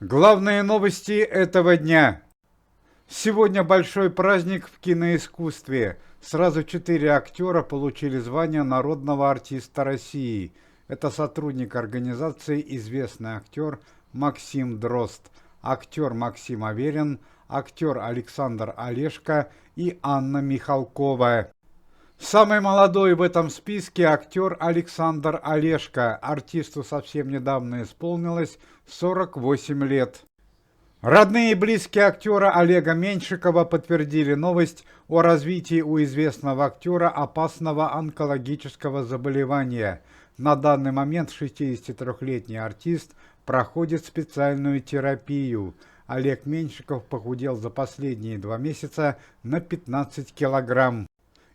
Главные новости этого дня. Сегодня большой праздник в киноискусстве. Сразу 4 актера получили звание народного артиста России. Это сотрудник организации, известный актер Максим Дрозд, актер Максим Аверин, актер Александр Олешко и Анна Михалкова. Самый молодой в этом списке актер Александр Олешко. Артисту совсем недавно исполнилось 48 лет. Родные и близкие актера Олега Меньшикова подтвердили новость о развитии у известного актера опасного онкологического заболевания. На данный момент 63-летний артист проходит специальную терапию. Олег Меньшиков похудел за последние 2 месяца на 15 килограмм.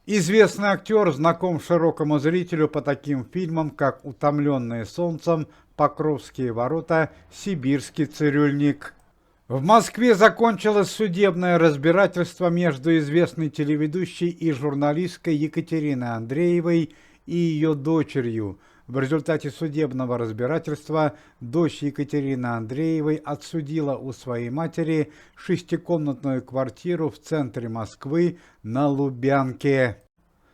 Известный актер знаком широкому зрителю по таким фильмам, как «Утомленные солнцем», «Покровские ворота», «Сибирский цирюльник». В Москве закончилось судебное разбирательство между известной телеведущей и журналисткой Екатериной Андреевой и ее дочерью. В результате судебного разбирательства дочь Екатерины Андреевой отсудила у своей матери 6-комнатную квартиру в центре Москвы на Лубянке.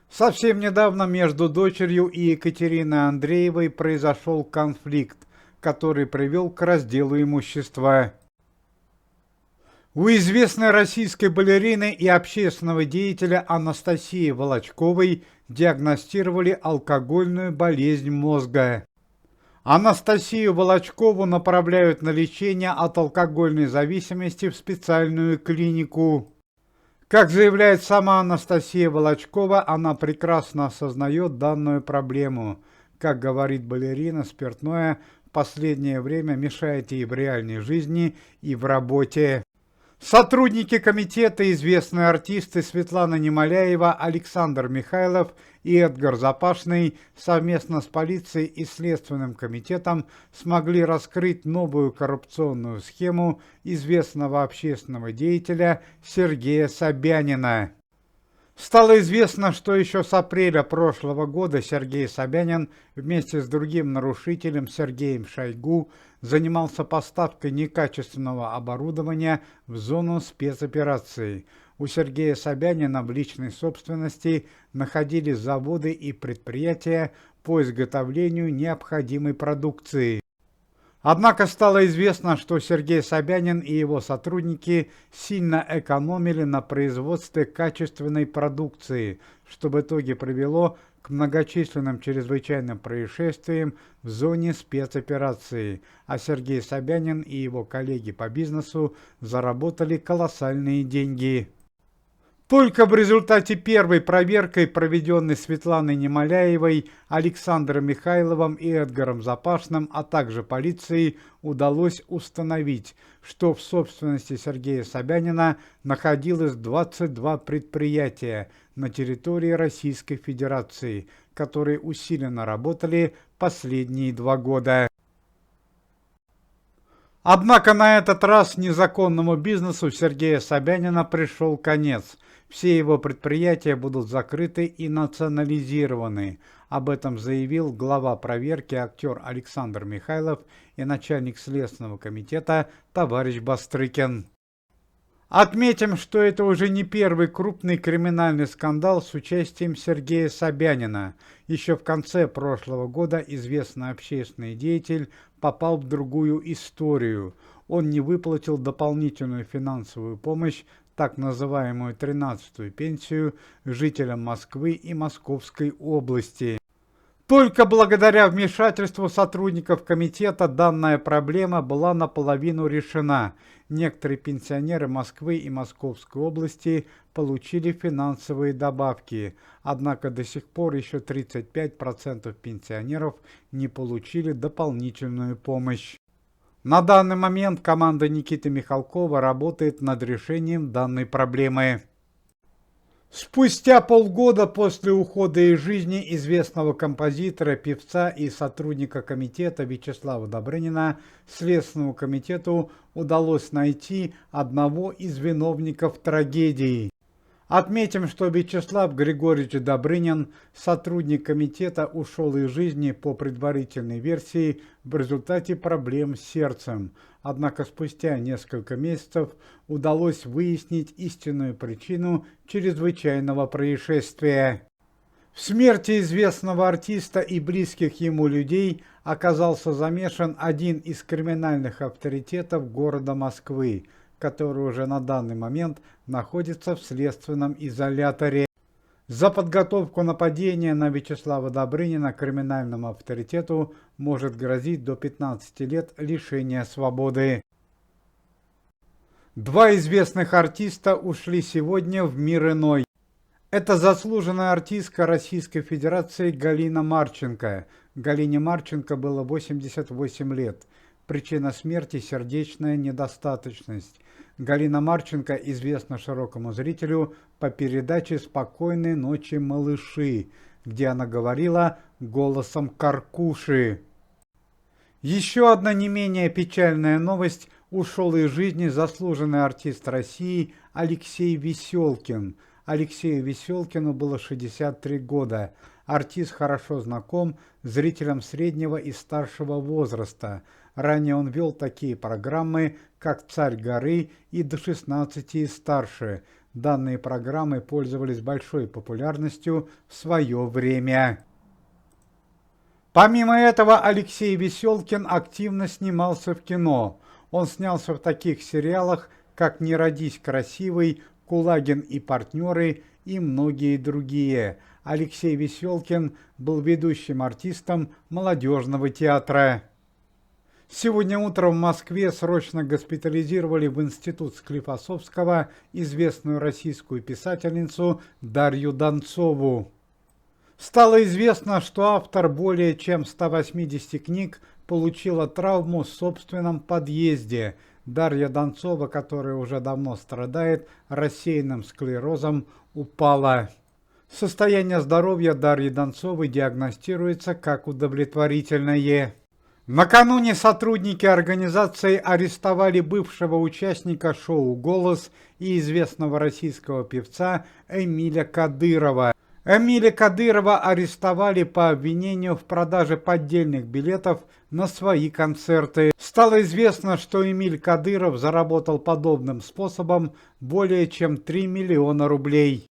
Совсем недавно между дочерью и Екатериной Андреевой произошел конфликт, который привел к разделу имущества. У известной российской балерины и общественного деятеля Анастасии Волочковой диагностировали алкогольную болезнь мозга. Анастасию Волочкову направляют на лечение от алкогольной зависимости в специальную клинику. Как заявляет сама Анастасия Волочкова, она прекрасно осознает данную проблему. Как говорит балерина, спиртное в последнее время мешает ей в реальной жизни и в работе. Сотрудники комитета, известные артисты Светлана Немоляева, Александр Михайлов и Эдгар Запашный совместно с полицией и Следственным комитетом смогли раскрыть новую коррупционную схему известного общественного деятеля Сергея Собянина. Стало известно, что еще с апреля прошлого года Сергей Собянин вместе с другим нарушителем Сергеем Шойгу занимался поставкой некачественного оборудования в зону спецоперации. У Сергея Собянина в личной собственности находились заводы и предприятия по изготовлению необходимой продукции. Однако стало известно, что Сергей Собянин и его сотрудники сильно экономили на производстве качественной продукции, что в итоге привело к многочисленным чрезвычайным происшествиям в зоне спецоперации, а Сергей Собянин и его коллеги по бизнесу заработали колоссальные деньги. Только в результате первой проверки, проведенной Светланой Немоляевой, Александром Михайловым и Эдгаром Запашным, а также полицией, удалось установить, что в собственности Сергея Собянина находилось 22 предприятия на территории Российской Федерации, которые усиленно работали последние 2 года. Однако на этот раз незаконному бизнесу Сергея Собянина пришел конец. Все его предприятия будут закрыты и национализированы. Об этом заявил глава проверки актер Александр Михайлов и начальник Следственного комитета товарищ Бастрыкин. Отметим, что это уже не первый крупный криминальный скандал с участием Сергея Собянина. Еще в конце прошлого года известный общественный деятель попал в другую историю. Он не выплатил дополнительную финансовую помощь, так называемую 13-ю пенсию, жителям Москвы и Московской области. Только благодаря вмешательству сотрудников комитета данная проблема была наполовину решена. Некоторые пенсионеры Москвы и Московской области получили финансовые добавки, однако до сих пор еще 35% пенсионеров не получили дополнительную помощь. На данный момент команда Никиты Михалкова работает над решением данной проблемы. Спустя полгода после ухода из жизни известного композитора, певца и сотрудника комитета Вячеслава Добрынина Следственному комитету удалось найти одного из виновников трагедии. Отметим, что Вячеслав Григорьевич Добрынин, сотрудник комитета, ушел из жизни по предварительной версии в результате проблем с сердцем. Однако спустя несколько месяцев удалось выяснить истинную причину чрезвычайного происшествия. В смерти известного артиста и близких ему людей оказался замешан один из криминальных авторитетов города Москвы, который уже на данный момент находится в следственном изоляторе. За подготовку нападения на Вячеслава Добрынина криминальному авторитету может грозить до 15 лет лишения свободы. Два известных артиста ушли сегодня в мир иной. Это заслуженная артистка Российской Федерации Галина Марченко. Галине Марченко было 88 лет. Причина смерти – сердечная недостаточность. Галина Марченко известна широкому зрителю по передаче «Спокойной ночи, малыши», где она говорила голосом Каркуши. Еще одна не менее печальная новость – ушел из жизни заслуженный артист России Алексей Веселкин. Алексею Веселкину было 63 года. Артист хорошо знаком зрителям среднего и старшего возраста. Ранее он вел такие программы, как «Царь горы» и «До 16 и старше». Данные программы пользовались большой популярностью в свое время. Помимо этого, Алексей Веселкин активно снимался в кино. Он снялся в таких сериалах, как «Не родись красивой», «Кулагин и партнеры» и многие другие. Алексей Веселкин был ведущим артистом молодежного театра. Сегодня утром в Москве срочно госпитализировали в институт Склифосовского известную российскую писательницу Дарью Донцову. Стало известно, что автор более чем 180 книг получила травму в собственном подъезде. Дарья Донцова, которая уже давно страдает рассеянным склерозом, упала. Состояние здоровья Дарьи Донцовой диагностируется как удовлетворительное. Накануне сотрудники организации арестовали бывшего участника шоу «Голос» и известного российского певца Эмиля Кадырова. Эмиля Кадырова арестовали по обвинению в продаже поддельных билетов на свои концерты. Стало известно, что Эмиль Кадыров заработал подобным способом более чем 3 миллиона рублей.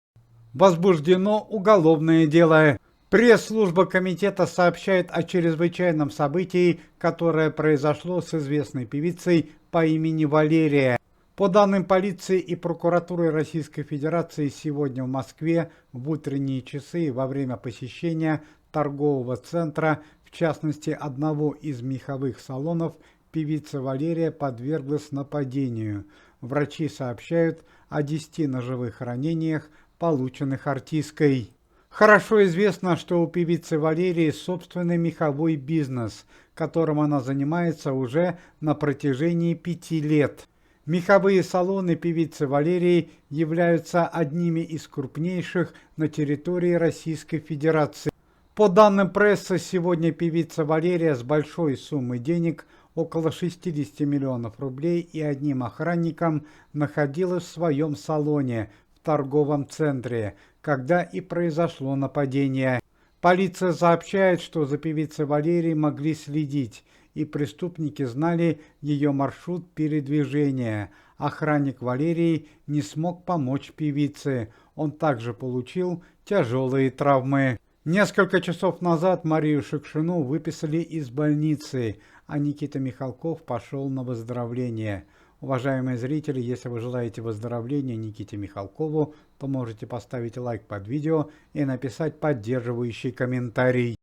Возбуждено уголовное дело. Пресс-служба комитета сообщает о чрезвычайном событии, которое произошло с известной певицей по имени Валерия. По данным полиции и прокуратуры Российской Федерации, сегодня в Москве в утренние часы во время посещения торгового центра, в частности одного из меховых салонов, певица Валерия подверглась нападению. Врачи сообщают о 10 ножевых ранениях, полученных артисткой. Хорошо известно, что у певицы Валерии собственный меховой бизнес, которым она занимается уже на протяжении 5 лет. Меховые салоны певицы Валерии являются одними из крупнейших на территории Российской Федерации. По данным прессы, сегодня певица Валерия с большой суммой денег, около 60 миллионов рублей, и одним охранником находилась в своем салоне в торговом центре, когда и произошло нападение. Полиция сообщает, что за певицей Валерией могли следить, и преступники знали ее маршрут передвижения. Охранник Валерии не смог помочь певице. Он также получил тяжелые травмы. Несколько часов назад Марию Шукшину выписали из больницы, а Никита Михалков пошел на выздоровление. Уважаемые зрители, если вы желаете выздоровления Никите Михалкову, то можете поставить лайк под видео и написать поддерживающий комментарий.